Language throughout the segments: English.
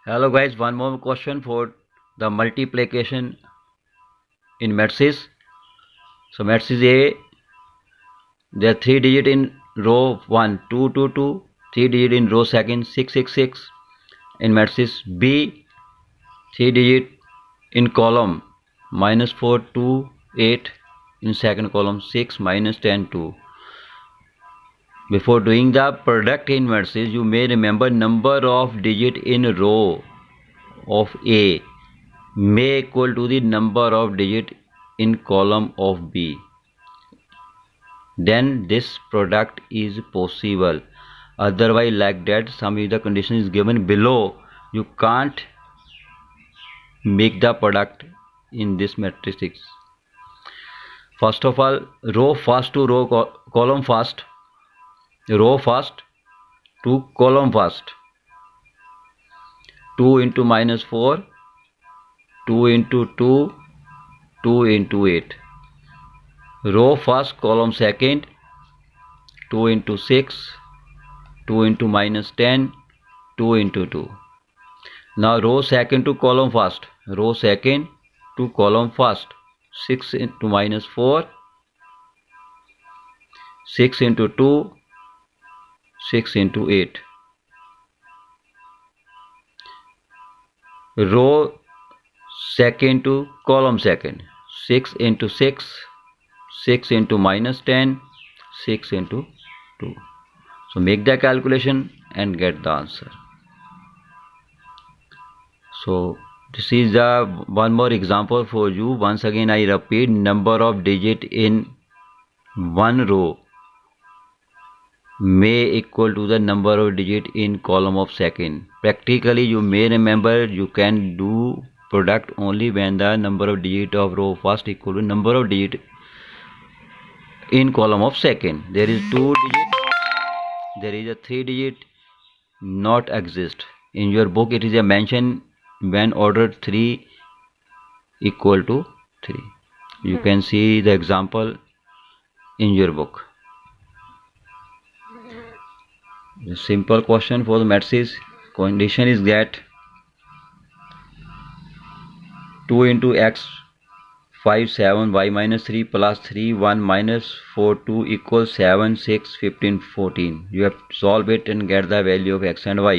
Hello guys, one more question for the multiplication in matrices. So matrices A, there are 3 digit in row 1, 2, 2, 2, 3 digit in row second, 6, 6, 6. In matrices B, 3 digit in column -4, 2, 8. In second column 6, -10, 2. Before doing the product in matrices, you may remember number of digit in row of A may equal to the number of digit in column of B. Then this product is possible. Otherwise, like that, some of the condition is given below, you can't make the product in this matrix. First of all, row first to row column first, row first to column first. 2 into -4, 2 into 2, 2 into 8. Row first column second, 2 into 6, 2 into -10, 2 into 2. Now row second to column first, row second to column first, 6 into -4, 6 into 2, 6 into 8. Row second to column second, 6 into 6, 6 into -10, 6 into 2. So make the calculation and get the answer. So this is the one more example for you. Once again I repeat, number of digit in one row may equal to the number of digit in column of second. Practically you may remember you can do product only when the number of digit of row first equal to number of digit in column of second. There is 2 digit, there is a 3 digit not exist. In your book it is a mention when ordered 3 equal to 3. You can see the example in your book. The simple question for the matrices condition is that 2 into x 5 7 y minus 3 plus 3 1 minus 4 2 equals 7 6 15 14. You have to solve it and get the value of x and y.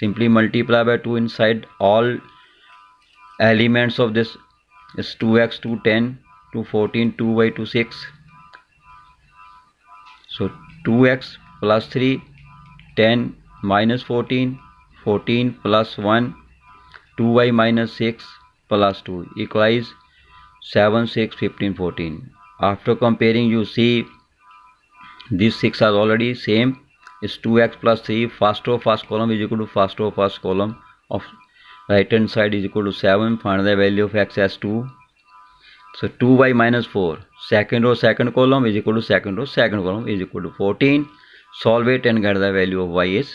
Simply multiply by 2 inside all elements of this is 2x 2 10 2 14 2y 2 6. So 2x plus 3 10 minus 14 14 plus 1 2y minus 6 plus 2 equals 7 6 15 14. After comparing you see these 6 are already same. Is 2x plus 3 first row first column is equal to first row first column of right hand side is equal to 7. Find the value of x as 2. So 2y minus 4 second row second column is equal to second row second column is equal to 14. Solve it and get the value of y is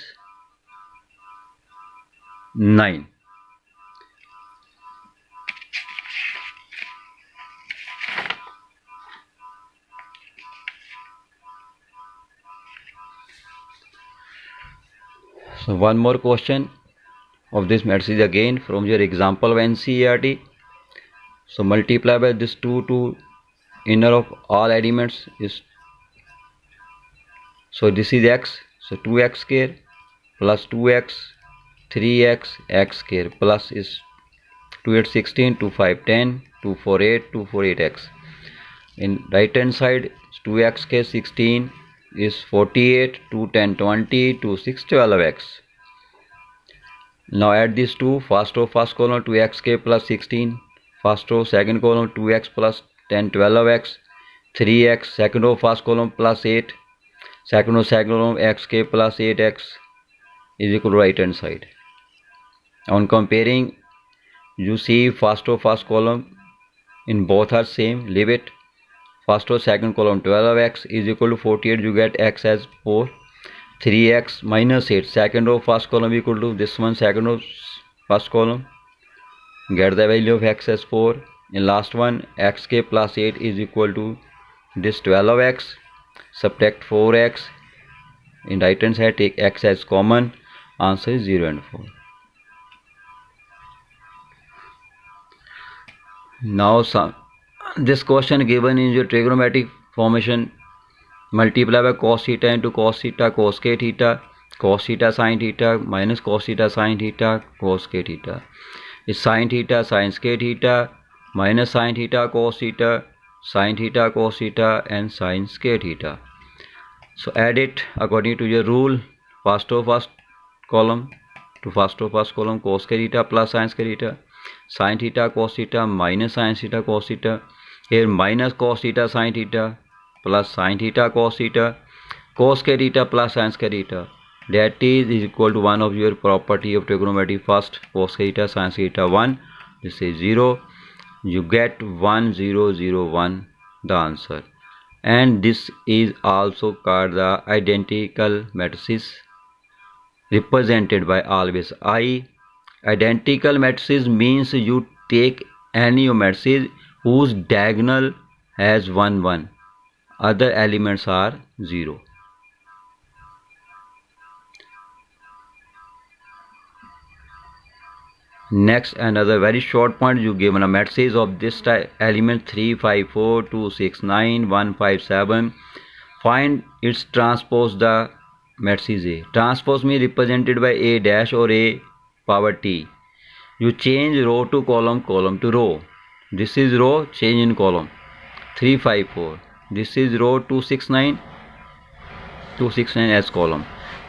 9. So one more question of this matrix again from your example of NCERT. So multiply by this 2 to inner of all elements is, so this is x, so 2x square plus 2x 3x x square plus is 2 8 16 2 5 10 2 4 8 2 4 8x. In right hand side 2x square 16 is 48 2 10 20 2 6 12x. Now add these two, first row first column 2x square plus 16, first row second column 2x plus 10 12x, 3x second row first column plus 8, second row second column x square plus 8x is equal to right hand side. On comparing you see first row first column in both are same, leave it. First row second column 12x is equal to 48, you get x as 4. 3x minus 8 second row first column equal to this one second row first column, get the value of x as 4. In last one x k plus 8 is equal to this 12x, subtract 4x, in right hand side take x as common, answer is 0 and 4. Now this question given in your trigonometric formation, multiply by cos theta into cos theta cos k theta, cos theta sin theta minus cos theta sin theta cos k theta is sin theta sin k theta minus sin theta cos theta sin theta cos theta and sin k theta. So add it according to your rule. First of first column to first of first column cos k theta plus sin k theta, sin theta cos theta minus sin theta cos theta, here minus cos theta sin theta plus sin theta cos theta, cos k theta plus sin k theta, that is equal to one of your property of trigonometry. First cos k theta sin k theta 1, this is 0, you get 1 0 0 1 the answer. And this is also called the identical matrices, represented by always I. Identical matrices means you take any matrices whose diagonal has 1 1, other elements are 0. Next, another very short point, you given a matrices of this type element 3 5 4 2 6 9 1 5 7. Find its transpose the matrices A. Transpose means represented by A dash or A power T. You change row to column, column to row. This is row, change in column 3 5 4. This is row 269 as column.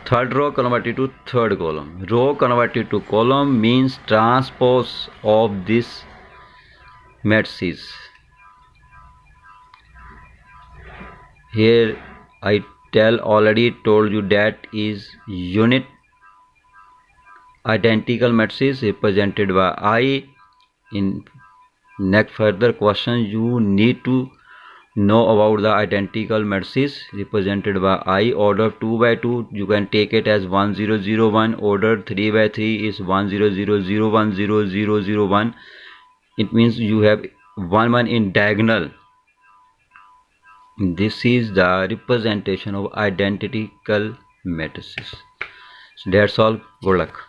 Third row converted to third column. Row converted to column means transpose of this matrices. Here I already told you that is unit identical matrices represented by I. In next further question you need to know about the identical matrices represented by I. Order 2 by 2 you can take it as 1 0 0 1. Order 3 by 3 is 1 0 0 0 1 0 0 0 1. It means you have 1 1 in diagonal. This is the representation of identical matrices. So that's all. Good luck.